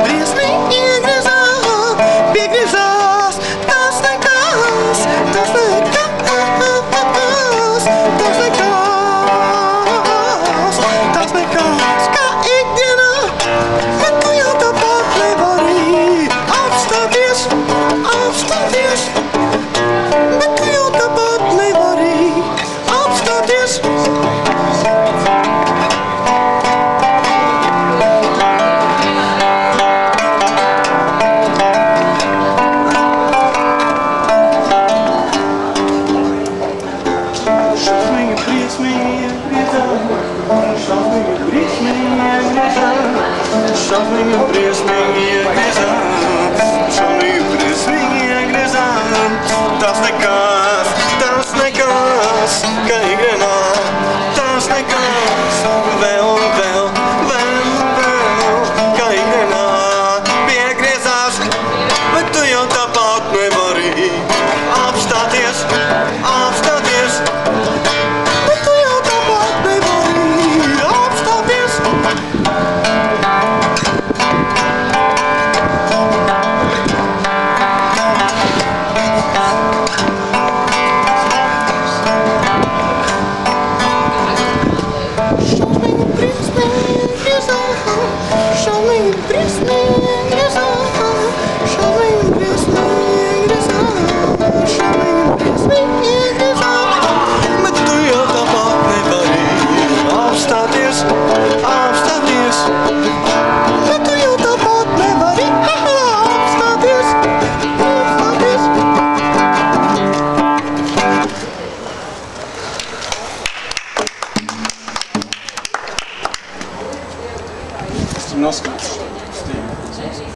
briesmīgi iegriezās, piegriezās, tas nekas, tas nekas, tas nekas, tas nekas, kā ikdienā, bet tu jau tāpat nevari apstāties, apstāties, bet tu jau tāpat nevari apstāties. Šausmīgi briesmīgi iegriezām, šausmīgi briesmīgi iegriezām. Tas nekas, kā ikdienā, tas nekas, vēl, kā ikdienā piegriezās, bet tu jau tāpat nevari apstāties, apstāties, bet tu jau tāpat nevari apstāties. Noskatās.